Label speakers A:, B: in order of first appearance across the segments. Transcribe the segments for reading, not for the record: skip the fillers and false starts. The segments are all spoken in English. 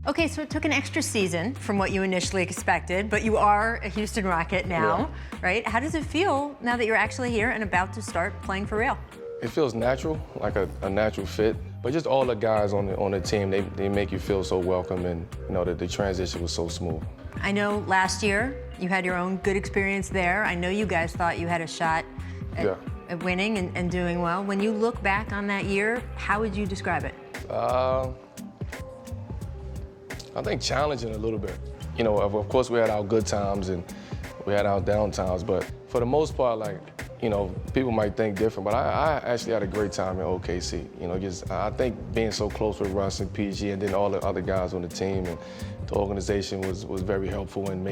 A: Okay, so it took an extra season from what you initially expected, but you are a Houston Rocket now, right? How does it feel now that you're actually here and about to start playing for real?
B: It feels natural, like a natural fit. But just all the guys on the team, they make you feel so welcome, and you know that the transition was so smooth.
A: I know last year you had your own good experience there. I know you guys thought you had a shot at winning and doing well. When you look back on that year, how would you describe it?
B: I think challenging a little bit. You know, of course we had our good times and we had our down times, but for the most part, like, you know, people might think different, but I actually had a great time in OKC. You know, just I think being so close with Russ and PG and then all the other guys on the team and the organization was very helpful in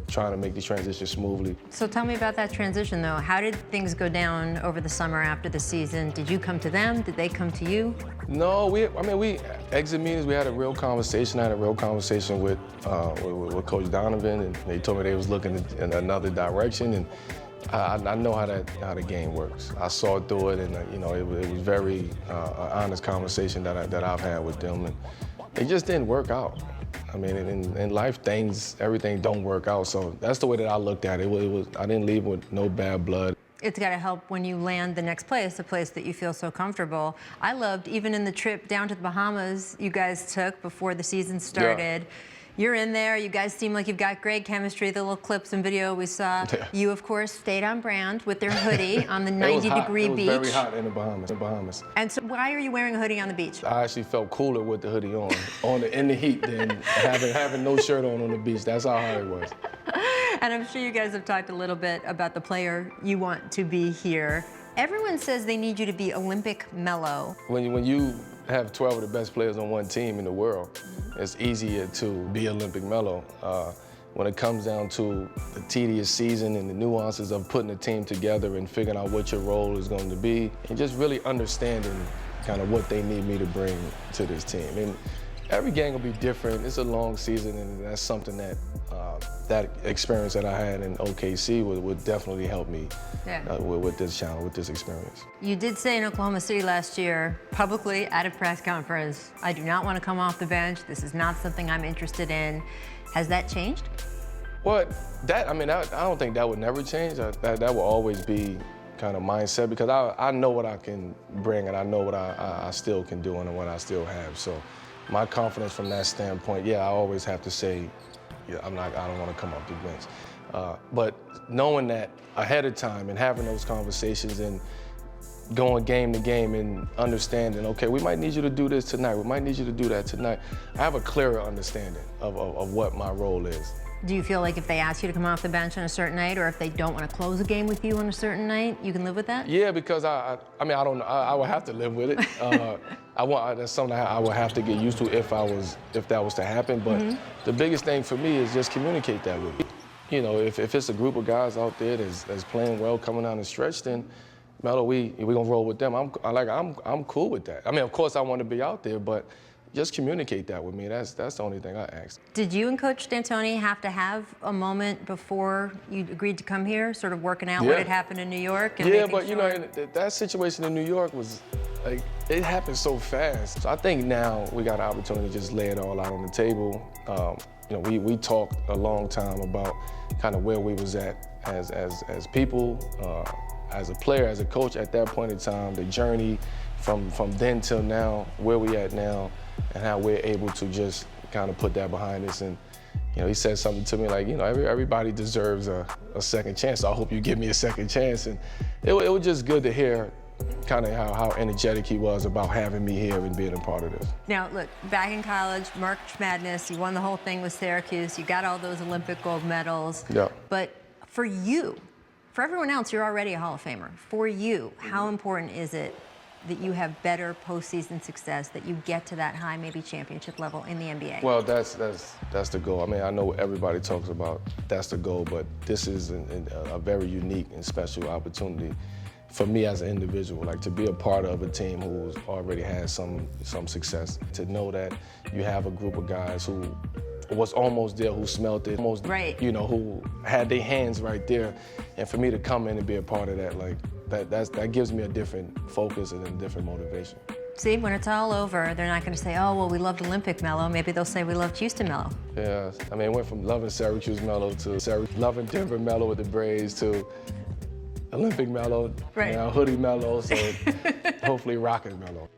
B: trying to make the transition smoothly.
A: So tell me about that transition, though. How did things go down over the summer after the season? Did you come to them? Did they come to you?
B: No, we exit meetings, we had a real conversation. I had a real conversation with Coach Donovan, and they told me they was looking in another direction, and I know how the game works. I saw through it, and you know, it was very honest conversation that I've had with them, and it just didn't work out. I mean, in life, everything don't work out. So that's the way that I looked at it. I didn't leave with no bad blood.
A: It's got to help when you land the next place, a place that you feel so comfortable. I loved, even in the trip down to the Bahamas you guys took before the season started. You're in there. You guys seem like you've got great chemistry. The little clips and video we saw. You, of course, stayed on brand with their hoodie on the 90-degree beach.
B: It was very hot in the Bahamas.
A: And so why are you wearing a hoodie on the beach?
B: I actually felt cooler with the hoodie in the heat than having no shirt on the beach. That's how hot it was.
A: And I'm sure you guys have talked a little bit about the player you want to be here. Everyone says they need you to be Olympic mellow.
B: When you have 12 of the best players on one team in the world, it's easier to be Olympic mellow. When it comes down to the tedious season and the nuances of putting a team together and figuring out what your role is going to be, and just really understanding kind of what they need me to bring to this team. And every game will be different. It's a long season, and that's something that that experience that I had in OKC would definitely help me with this challenge, with this experience.
A: You did say in Oklahoma City last year, publicly at a press conference, I do not want to come off the bench. This is not something I'm interested in. Has that changed?
B: Well, I don't think that would never change. That will always be kind of mindset, because I know what I can bring, and I know what I still can do and what I still have. So my confidence from that standpoint, I always have to say, I don't want to come off the bench. But knowing that ahead of time and having those conversations and going game to game and understanding, okay, we might need you to do this tonight, we might need you to do that tonight. I have a clearer understanding of what my role is.
A: Do you feel like if they ask you to come off the bench on a certain night, or if they don't want to close a game with you on a certain night, you can live with that?
B: Yeah, because I don't know, I would have to live with it. That's something I would have to get used to if that was to happen. But the biggest thing for me is just communicate that with me. You know, if it's a group of guys out there that's playing well, coming down the stretch, then Melo, we gonna roll with them. I'm cool with that. I mean, of course I want to be out there, but just communicate that with me. That's the only thing I ask.
A: Did you and Coach D'Antoni have to have a moment before you agreed to come here, sort of working out what had happened in New York? And
B: but you know, that situation in New York was like, it happened so fast. So I think now we got an opportunity to just lay it all out on the table. You know, we talked a long time about kind of where we was at as people, as a player, as a coach at that point in time, the journey from then till now, where we at now, and how we're able to just kind of put that behind us. And you know, he said something to me like, you know, everybody deserves a second chance. So I hope you give me a second chance. And it was just good to hear kind of how energetic he was about having me here and being a part of this.
A: Now, look, back in college, March Madness, you won the whole thing with Syracuse. You got all those Olympic gold medals.
B: Yeah.
A: But for you, for everyone else, you're already a Hall of Famer. For you, how important is it that you have better postseason success, that you get to that high, maybe championship level in the NBA?
B: Well, that's the goal. I mean, I know everybody talks about that's the goal, but this is a very unique and special opportunity for me as an individual, like to be a part of a team who's already had some success, to know that you have a group of guys who was almost there, who smelt it, almost, you know, who had their hands right there, and for me to come in and be a part of that, like that gives me a different focus and a different motivation.
A: See, when it's all over, they're not going to say, oh, well, we loved Olympic Melo. Maybe they'll say we loved Houston Melo.
B: Yeah, I mean, it went from loving Syracuse Melo to loving Denver Melo with the braids to Olympic Melo,
A: right.
B: Hoodie Melo, so hopefully Rocket Melo.